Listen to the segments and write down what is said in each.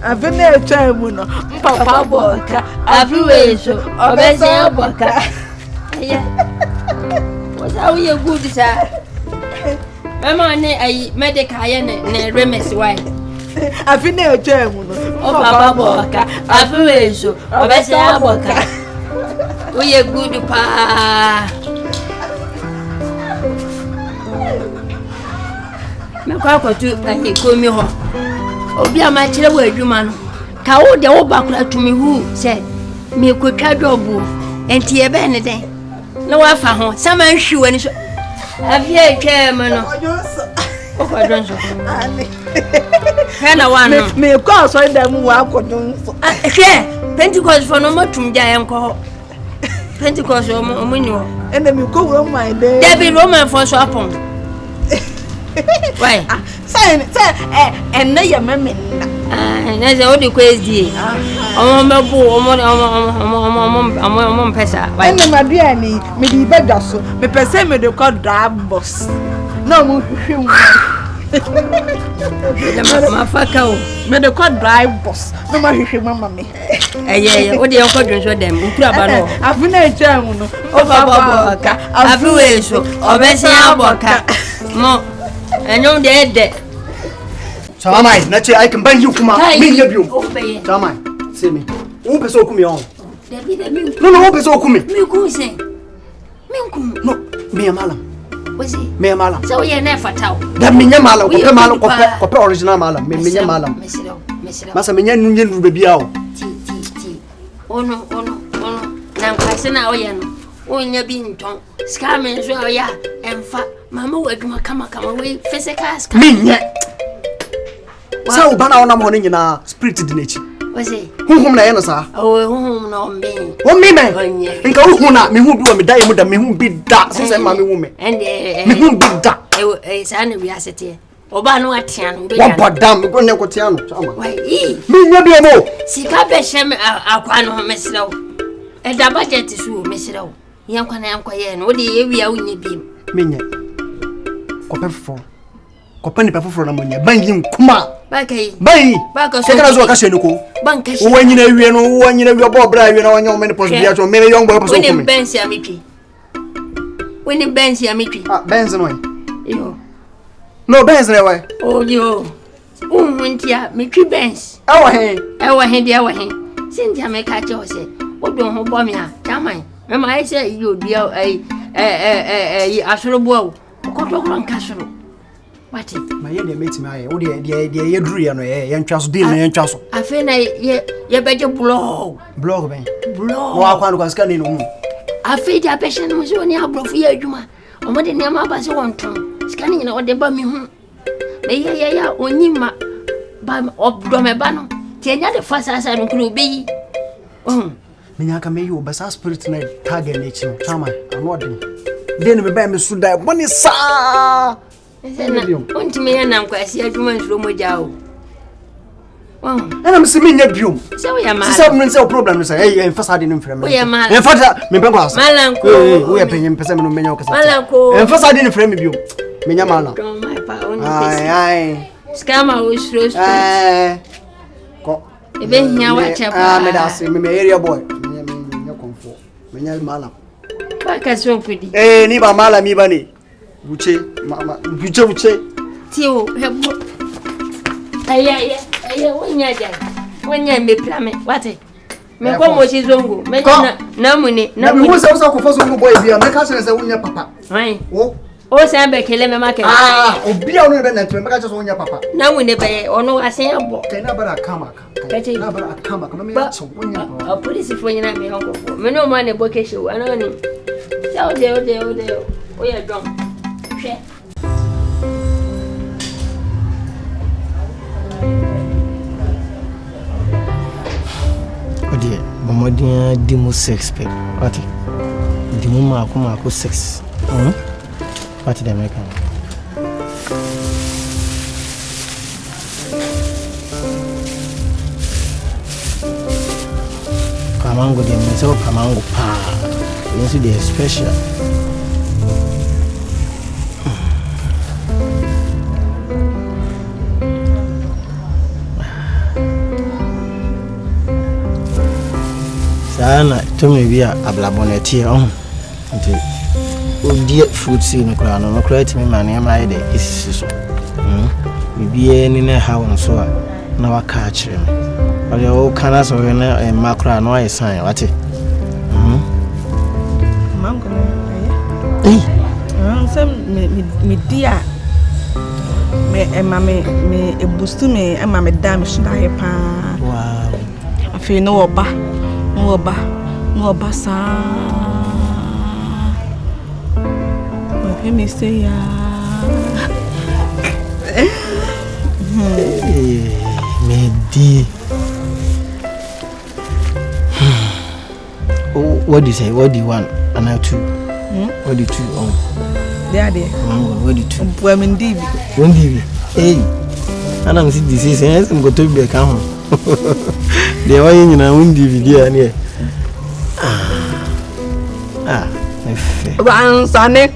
Avene chamuno. Papa boka. Afiweso. Obese boka. Yeah. What's how you good sir? Mama ne ai medical ne remes why. Avene chamuno. Papa boka. Afiweso. Obese boka. We good pa. Me kwa tu ayi komi ho. Obi ama kire wa adwuma no. Ka wo de wo bakura tumi hu se me kwatwa dobu. Enti ebe ne den. Na wa fa ho sama nhwi ni so. Afia etwa me no. O kwa donso. Kana wa no. Me kwa so dem wa akodonso. Hwe Pentecost for no matum ja enko. Pentecost o munyi ho. Ene me ko wo my day. David Roman for so apon. Why? Say ene ye meme na. Na ze odi kwezi. Omo mebu omo pesa. Why? Ene madua ni me di bedwa so. Me pese me de ko drive boss. Na mo hwehwe mu. Ma faka o. Me de ko drive boss. Na ma hwehwe mama me. Eye odi enko dwonso dem. Nkura ba no. Afuna echa mu no. O baba boka. Afiwe so. Obese aboka. Mo enyo de. Samai, na ce aikin ban yi kuma min ya biyo. Samai, sai me. Un peso kumi on. David. No, un peso kumi. Mi ku se. Min ku. No, me malam. Wasi. Me malam. So ye na fatao. Da minya malam, ko pe malam, ko pe original malam. Me minya malam. Mesiro. Masa minya nunye nube biao. Ti. Ono. Na nkwase na oye no. Onya bi nton. Ska me so oya emfa. Mama waduma kama we physical ska. Minya. Sa ubana ona mo ne nyina spirit di nechi. Wasi. Huhum na yena sa. Huhum na ombe. O mi me. Nka huhu na me hu bi o me dai mu da me hu bi da. Se ma me hu me. Ende me hu bi da. Sa na wi asete. Oba no atia no be. Wa bodam me go ne kotia no. Chama. Wai. Minya bi mo. Sika be hye akwa no mesrew. E da budget su mesrew. Yankwa na yankwa ye no. Odi ye wi a wunya bi. Minya. Kopefo. Kopani pefo na monya. Banyi kuma. Bakai. Bai. Baka so. Sekana zo ka shenu ko. Banka shi. Wo nyina wie no, wo nyina wie bo bra wie na wo nyoma ne post bia cho me young boy post ko me. Wini bensi amitwi. Wini bensi amitwi. Ah, benzi no. Yo. No benzi ne wai. Oh yo. Unhuntia mitwi bensi. Awa he. Ewa he dia wa he. Sintia me ka che o se. Odon ho bo me a. Chaman. Me ma ai se yo dia ai asorobo a. Okotokro nka soro. What? Ma ye de meti ma ye. Wo de ye duru ye no ye ntwa so deal no ye ntwa so. Afi na ye beje blog. Blog ben. Blog. Wo akwa no kwa scan no hu. Afi ja patient mo so ni abrofu ye adwuma. Omo de niam aba se wonton. Scan ni na o de ba mi hu. Me ye onyima ba obdo me ba no. Ti enya de fasasa no kuro be yi. Minya ka me yo basa spirit na target na chi no. Chama ano de. Den me ba me su da money sa. Onti me yana nkwasi adwuma nsuro moja o. Ana msi minya biom. Se wo ya mala. Se mun se problem no say eh emfa sade no mfrem. Wo ya mala. Emfa me ben kwa asa. Malanko. Wo ya penye mpese me no menya okasa. Malanko. Emfa sade no mfrem biom. Menya mala. Don't my pa oni pese. Ai. Scammer wo stro. Ko. Ebe hia wa chepa. Ah me da se me area boy. Menya comfort. Menya mala. Ka ka so kudi. Ni ba mala mi bane. Buche mama buche. Tio hebo. Aya wonya ja. Wonya me plame. Wate. Me ko mo chi zongo. Me na mune. Na mo se ko fa zongo boy bia. Me ka se wonya papa. Ai. Wo. O se be kele me make. Obi a no be na tme. Me ka se wonya papa. Na mune be ono asen abo. Kai na bara kama ka. Na bara kama ka. No me ya so wonya papa. A police fo nyina me honko fo. Me no ma ne boke show. Ana ni. Sa o de. O ya don. Hwe. Odi bomodin dimu 6 pe. What? Dimu mako 6. What the make? Kamango de mso kamango pa. This is the special. Sana to me be a blabonetti on. Dear food scene crown no create me man my day is so. Be any how so now I catch him. Or the old canas or a macra no I sign what it. Mango. Me dear. Me a boost me and my damage die pan. Wow. I feel no oba. Let me say, me dear. What do you say? What do you want? And I too. What do you two on? There. What do you two? Women, Divi. Hey, and I'm seeing this is I'm going to be a camera. They are in a windy video and here. Ransane.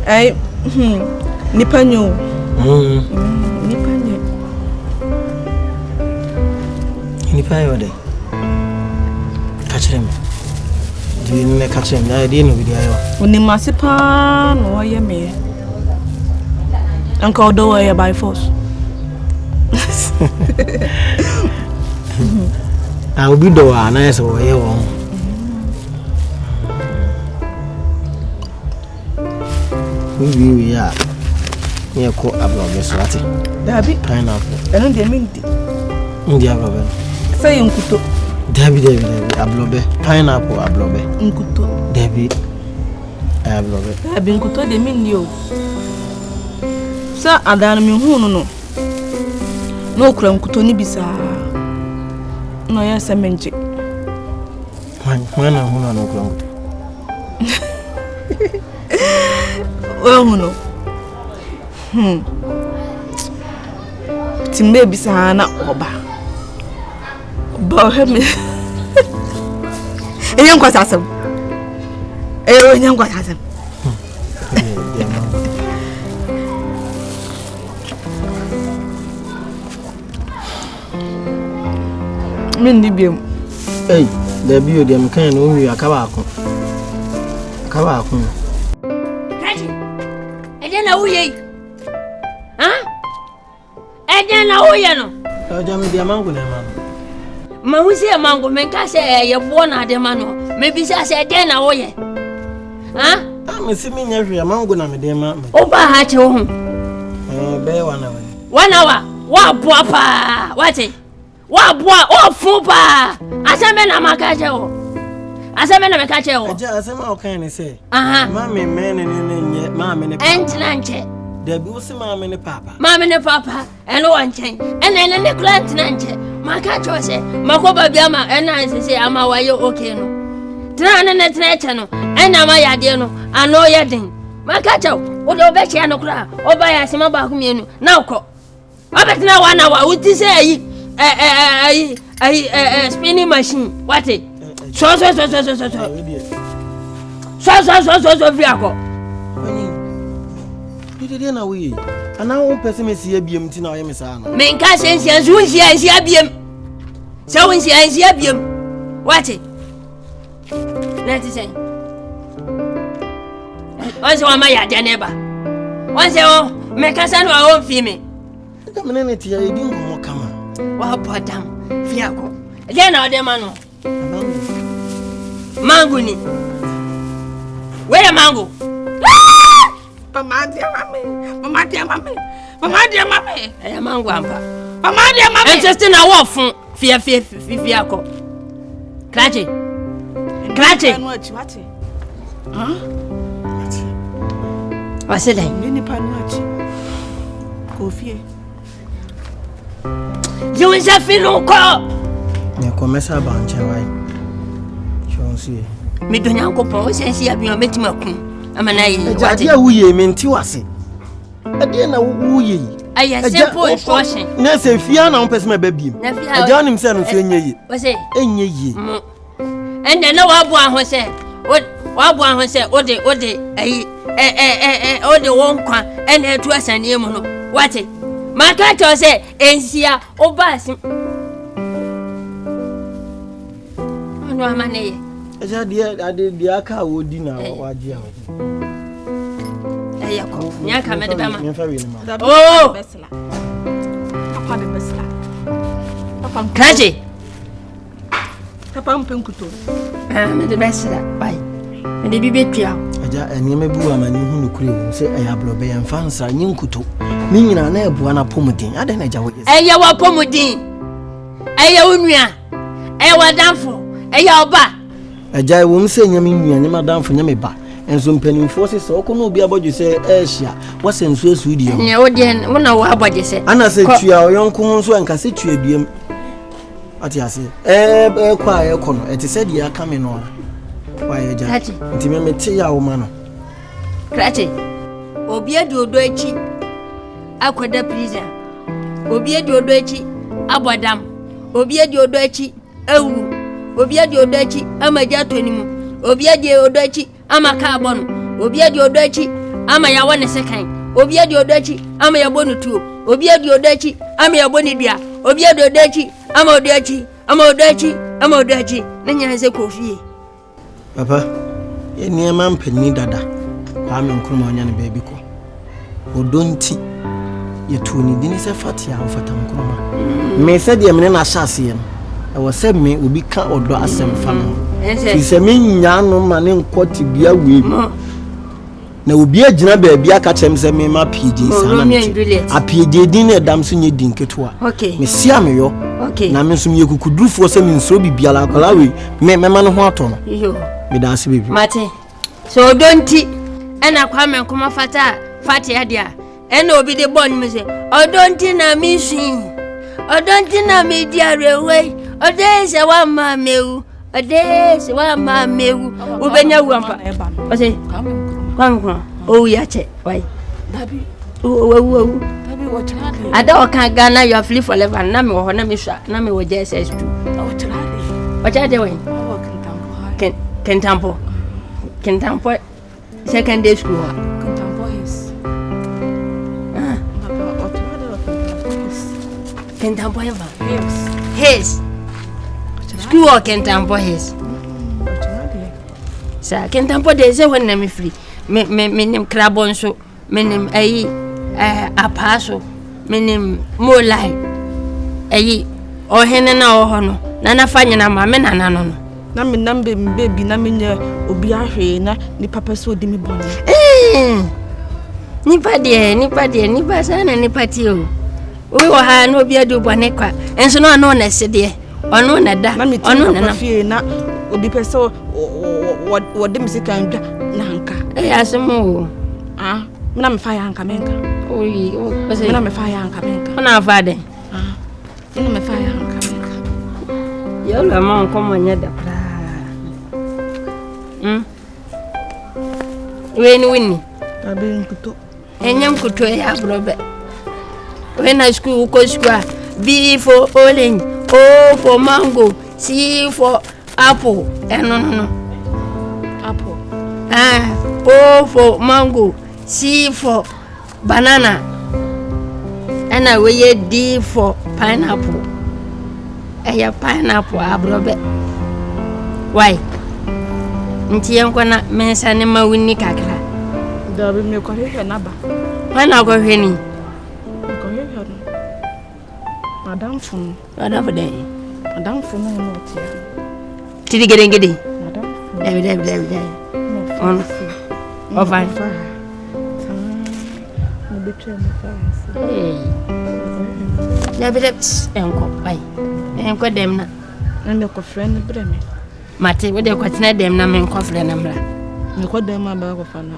Ay, Nipanyo. Nipanyo de. Catch them. Do you know catch them? I didn't know video. Unimasipa no ya me. Uncle do ya by force. I will be the one nice over here. We are near co abroad, Swati. Dabby, pineapple. I don't mean it. India Robin. Say Unkuto. David, ablobe, pineapple, ablobe. Unkuto. David, ablobe. I've been kuto de mean you. Sir, I don't mean no. No cram kutoni bisa. No, yes, I meant it. When I'm no cram. Well, no. Timbe bisa na oba. Oba me. Eyan kwasasem. Eyan kwasasem. Mindi biam. Hey, the bio dem kan no wi akaba akon. Akaba akon. Na uye na uye no Jam dia mango na man ma husi ya mango menka se ye bo na de ma no me bi se de na uye me si me nya hwe mango na me de ma o ba ha che ho be wana wa boa pa wate wa boa o fu pa aseme na maka che ho aseme na meka che ho aja aseme o kan ni se ma me ne nye ma me ne entinanche de bi wo se ma me ne papa eno wanchen ene ne client nanche maka che se makoba bia ma ena sese ama waye okay no tena ne tena che no ena ma yade no ano yeden maka che o de obechi ano kra oba ya sima ba ku mienu na ukọ obetena wana wa uti se ayi spinning machine wate so viako did na we ana won pese me sia biem ti na o ye me sa no men ka sensia so nsia biem so nsia biem wate let it say once wa ma ya de neba once o me ka sa no a won fi me ka me ne ti ya edi ngomo kama wa bodam viako je na o de ma no mango ni where mango mama dia mame e mango ampa mama dia mame interesting na wo fun fi akọ klache wate wase dai ni panuachi kofie yo nja fi no ko ne ko mesa ba nche wai chonsie me do nyankopon o sensi abia metima kun amana yi wate ya wuye me nti wase ade na wuye aya simple instruction na se fia na mpese me ba biem aja nim se no so enye yi wase enye yi ende na wa bo ahon se ode ayi ode won kwa ene etu asane mu no wate Makato say ensia obasi. Ano amane. Eja dia aka wodi na waje a. Yako. Nyaka me de bema. Oh! Papa de besla. Papa Kraje. Papa mpenkuto. Me de besla. Bye. Me de bibetua. Eja enema bu amani hu nukuri wo se ayablobe yemfa nsa nyinkuto. Ni nyina na ebu ana pomudin. Ade na eja wo yesi. Eya wa pomudin. Eya onua. Eya wadanfo. Eya oba. Eja wo mse nyame nua nyama danfo nyame ba. Enso mpanimfo se so ko no obi abodwo se ehia wo se nso esu die. Nya wo de wona wo abodwo se. Ana se tua oyonko ho so enka se tua duam. Ati ase. Kwa ekọ no. Eti se dia aka me no. Wa eja. Nti me mete ya wo ma no. Krache. Obi adi odo echi. Akwada prison. Obi adi odo echi abodam. Obi adi odo echi ewu. Obi adi odo echi amaja tonimu. Obi adi odo echi ama ka abono. Obi adi odo echi ama ya wone sekan. Obi adi odo echi ama ya bonu tuo. Obi adi odo echi ama ya boni dua. Obi adi odo echi ama odo echi ama odo echi ama odo echi. Nanya se kofie. Papa, ye niema mpani dada. Kwa me nkruma onya ne baby ko. Odonti ye tuni dini se fatia ofata nkruma. Me se de me na hyase ye. E wo se me obi ka odo asem fa no. Fi se me nya no ma ne nkoti bia we. Na obi agina ba bia ka chem se me ma PG sana. A PG din na dam so nye din ketua. Me sia me yo. Na me so me kukudurufo se me nso bibia la kwala we. Me ma no ho ato no. Yo. Me da ase bibi. Mate. So odonti ena kwa me nkoma fata ya dia. Ena obi de bon me se odonti na mi swin. Odonti na me diare we. Odese wa ma mewu. Odese wa ma mewu. Ubenya wuampa. Ose kwangwa. Oh ya che. Why? Dabi. Oh. Dabi what you ada o kan Ghana you free forever na me ho na me sha na me wo JSS2. Oh trade. What you doing? Kentampo secondary school. Kentampo is. Kentampo his. School or Kentampo his. Sa Kentampo de se when me free. Me nim crabon so me nim apaso me nim molai o hene na o hono na na fanya na ma me na no. Na me nambe baby na me nya obi ahwe na ni papa so di me bone. Nipa de sana nipa ti o. We wo ha na obi adu bone kwa. Enso no na se de. Ono na da. Ono na fie na obi pese wo de misika ndwa na hanka. Asemo. Me na me fa ya hanka menka. Oyi, me na me fa ya hanka menka. Ona fa de. Me na me fa ya hanka menka. Yo la ma nkomo nya da pra. Wini. Tabi nkuto. Enyam kuto ya brobe. When I school go school, B for orange, O for mango, C for apple. No. Apple. O for mango, C for banana. And I weigh D for pineapple. Eya pineapple abrobe. Why? Nti yankwana mensa ne ma wini kakra. Dabi me ko hwe na ba. Wana ko hwe ni? Ko hwe no. Madam fun. Madam fun no tia. Tidi gedengede. Madam fun. Dabi. On. Over. No betray me fa. Dabi enko bai. Enko dem na. Na me ko friend bre me. Mate we de kwatina dem na men kofre na mra. Me ko dem ma ba ko fa na.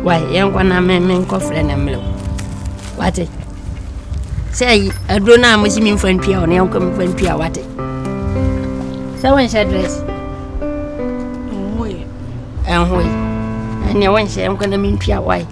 Why enko na men kofre na mra. Wate. Say adro na mo si mi mfan pia o na enko mi mfan pia wate. Say when she dress. Enhoy. Anya when she enko na mi pia why.